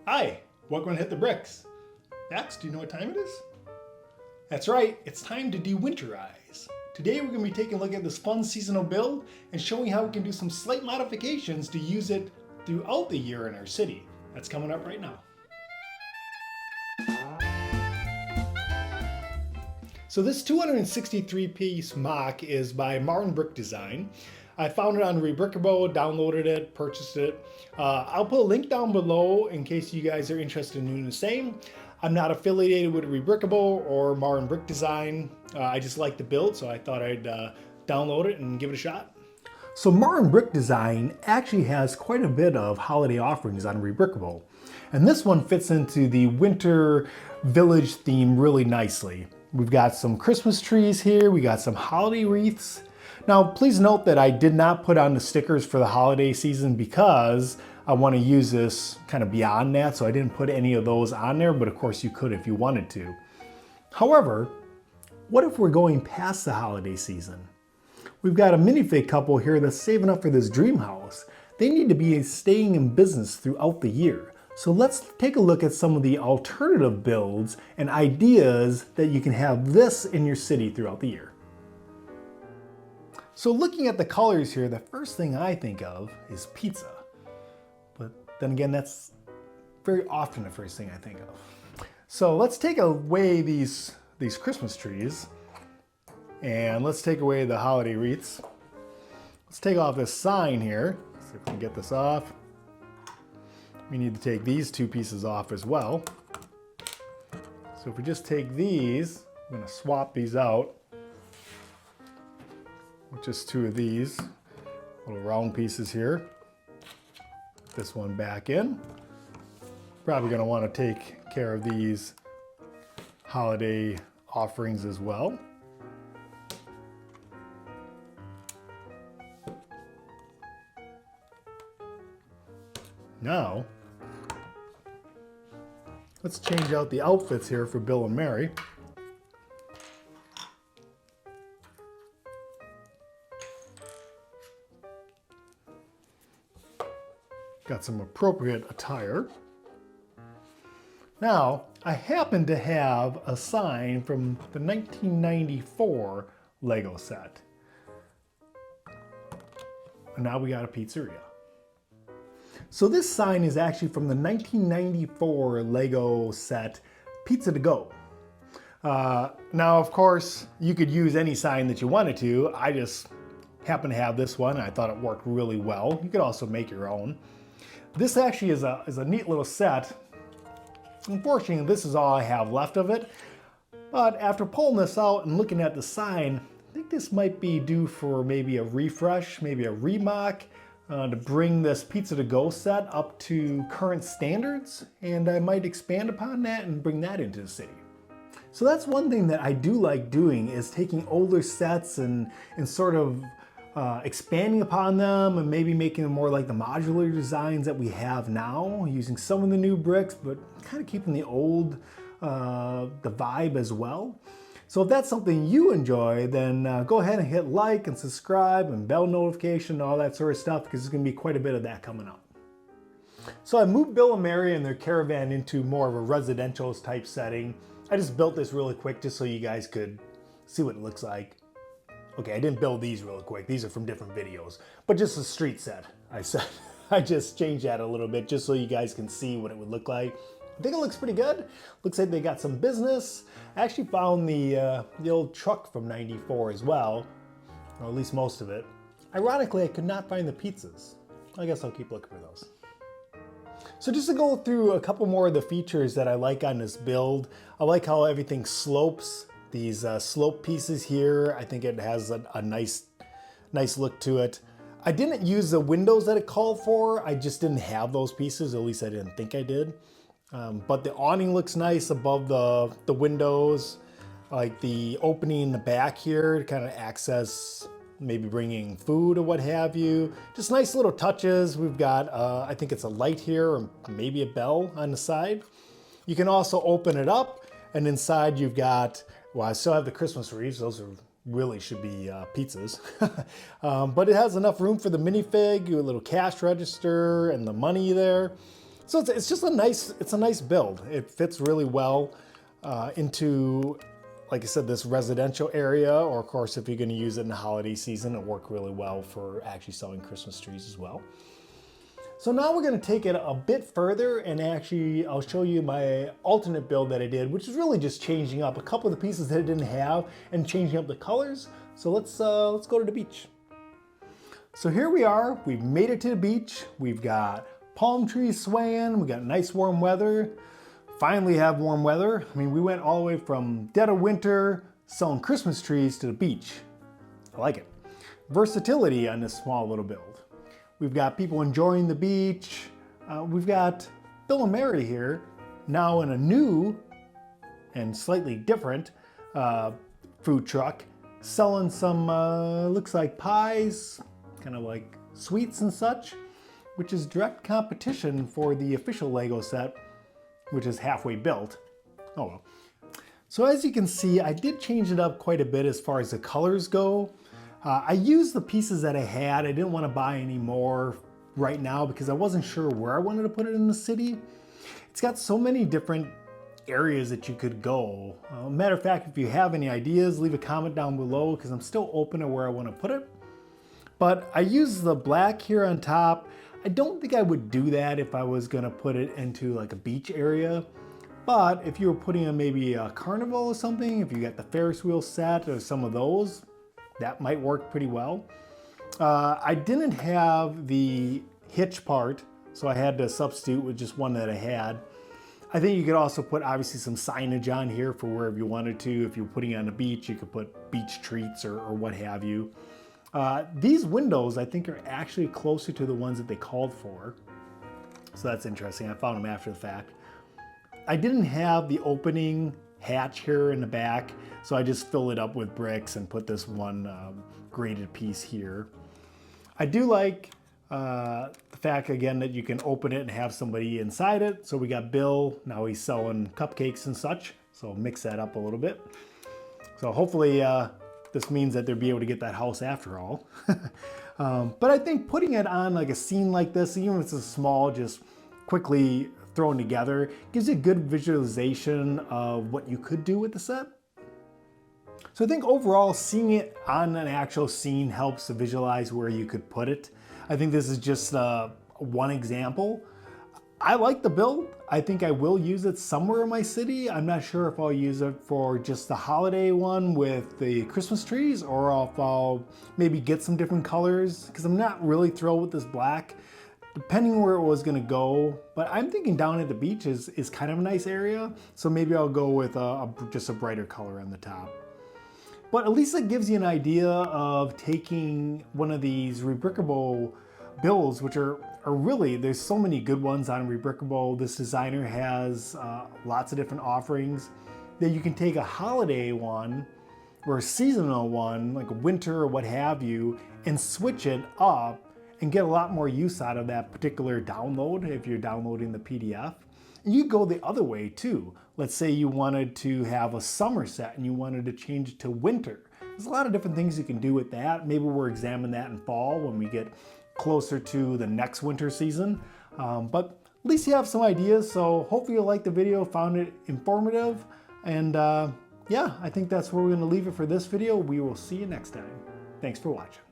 Hi, welcome to Hit the Bricks. Max, do you know what time it is? That's right, it's time to de-winterize. Today we're going to be taking a look at this fun seasonal build and showing how we can do some slight modifications to use it throughout the year in our city. That's coming up right now. So this 263-piece MOC is by Marinbrickdesign. I found it on Rebrickable, downloaded it, purchased it. I'll put a link down below in case you guys are interested in doing the same. I'm not affiliated with Rebrickable or Marinbrickdesign. I just like the build, so I thought I'd download it and give it a shot. So Marinbrickdesign actually has quite a bit of holiday offerings on Rebrickable. And this one fits into the winter village theme really nicely. We've got some Christmas trees here, we got some holiday wreaths. Now, please note that I did not put on the stickers for the holiday season because I want to use this kind of beyond that, so I didn't put any of those on there, but of course you could if you wanted to. However, what if we're going past the holiday season? We've got a minifig couple here that's saving up for this dream house. They need to be staying in business throughout the year. So let's take a look at some of the alternative builds and ideas that you can have this in your city throughout the year. So looking at the colors here, the first thing I think of is pizza. But then again, that's very often the first thing I think of. So let's take away these Christmas trees and let's take away the holiday wreaths. Let's take off this sign here. See if we can get this off. We need to take these two pieces off as well. So if we just take these, I'm going to swap these out with just two of these little round pieces here. Put this one back in. Probably going to want to take care of these holiday offerings as well. Now, let's change out the outfits here for Bill and Mary. Got some appropriate attire. Now, I happen to have a sign from the 1994 Lego set. And now we got a pizzeria. So this sign is actually from the 1994 Lego set Pizza to Go. Now, of course, you could use any sign that you wanted to. I just happen to have this one and I thought it worked really well. You could also make your own. This actually is a neat little set. Unfortunately, this is all I have left of it. But after pulling this out and looking at the sign, I think this might be due for maybe a refresh, maybe a remock, to bring this Pizza to Go set up to current standards. And I might expand upon that and bring that into the city. So that's one thing that I do like doing, is taking older sets and sort of expanding upon them and maybe making them more like the modular designs that we have now, using some of the new bricks, but kind of keeping the old, the vibe as well. So if that's something you enjoy, then go ahead and hit like and subscribe and bell notification and all that sort of stuff, because there's going to be quite a bit of that coming up. So I moved Bill and Mary and their caravan into more of a residential type setting. I just built this really quick just so you guys could see what it looks like. Okay, I didn't build these real quick. These are from different videos, but just a street set. I just changed that a little bit just so you guys can see what it would look like. I think it looks pretty good. Looks like they got some business. I actually found the old truck from '94 as well, or at least most of it. Ironically, I could not find the pizzas. I guess I'll keep looking for those. So just to go through a couple more of the features that I like on this build, I like how everything slopes. These slope pieces here, I think it has a nice look to it. I didn't use the windows that it called for. I just didn't have those pieces, at least I didn't think I did. But the awning looks nice above the windows. Like the opening in the back here to kind of access maybe bringing food or what have you. Just nice little touches. We've got, I think it's a light here or maybe a bell on the side. You can also open it up and inside you've got, well, I still have the Christmas wreaths. Those really should be pizzas. But it has enough room for the minifig, a little cash register and the money there. So it's just a nice build. It fits really well into, like I said, this residential area, or of course, if you're gonna use it in the holiday season, it'll work really well for actually selling Christmas trees as well. So now we're gonna take it a bit further, and actually I'll show you my alternate build that I did, which is really just changing up a couple of the pieces that I didn't have and changing up the colors. So let's go to the beach. So here we are, we've made it to the beach. We've got palm trees swaying, we got nice warm weather. Finally have warm weather. I mean, we went all the way from dead of winter, selling Christmas trees, to the beach. I like it. Versatility on this small little build. We've got people enjoying the beach. We've got Bill and Mary here, now in a new and slightly different food truck, selling some, looks like pies, kind of like sweets and such, which is direct competition for the official Lego set, which is halfway built. Oh well. So as you can see, I did change it up quite a bit as far as the colors go. I used the pieces that I had. I didn't want to buy any more right now because I wasn't sure where I wanted to put it in the city. It's got so many different areas that you could go. Matter of fact, if you have any ideas, leave a comment down below because I'm still open to where I want to put it. But I used the black here on top. I don't think I would do that if I was gonna put it into like a beach area. But if you were putting in maybe a carnival or something, if you got the Ferris wheel set or some of those, that might work pretty well. I didn't have the hitch part, so I had to substitute with just one that I had. I think you could also put obviously some signage on here for wherever you wanted to. If you're putting it on the beach, you could put beach treats or what have you. These windows, I think, are actually closer to the ones that they called for. So that's interesting. I found them after the fact. I didn't have the opening hatch here in the back, so I just filled it up with bricks and put this one graded piece here. I do like the fact, again, that you can open it and have somebody inside it. So we got Bill, now he's selling cupcakes and such, so mix that up a little bit. So hopefully this means that they'll be able to get that house after all. But I think putting it on like a scene like this, even if it's a small, just quickly thrown together, gives you a good visualization of what you could do with the set. So I think overall, seeing it on an actual scene helps to visualize where you could put it. I think this is just one example. I like the build. I think I will use it somewhere in my city. I'm not sure if I'll use it for just the holiday one with the Christmas trees, or if I'll maybe get some different colors, because I'm not really thrilled with this black, depending where it was gonna go. But I'm thinking down at the beach is kind of a nice area, so maybe I'll go with just a brighter color on the top. But at least it gives you an idea of taking one of these Rebrickable builds, which are really, there's so many good ones on Rebrickable. This designer has lots of different offerings that you can take a holiday one or a seasonal one, like a winter or what have you, and switch it up and get a lot more use out of that particular download if you're downloading the PDF. And you go the other way too. Let's say you wanted to have a summer set and you wanted to change it to winter. There's a lot of different things you can do with that. Maybe we'll examine that in fall when we get closer to the next winter season. But at least you have some ideas. So hopefully you liked the video, found it informative. And yeah, I think that's where we're gonna leave it for this video. We will see you next time. Thanks for watching.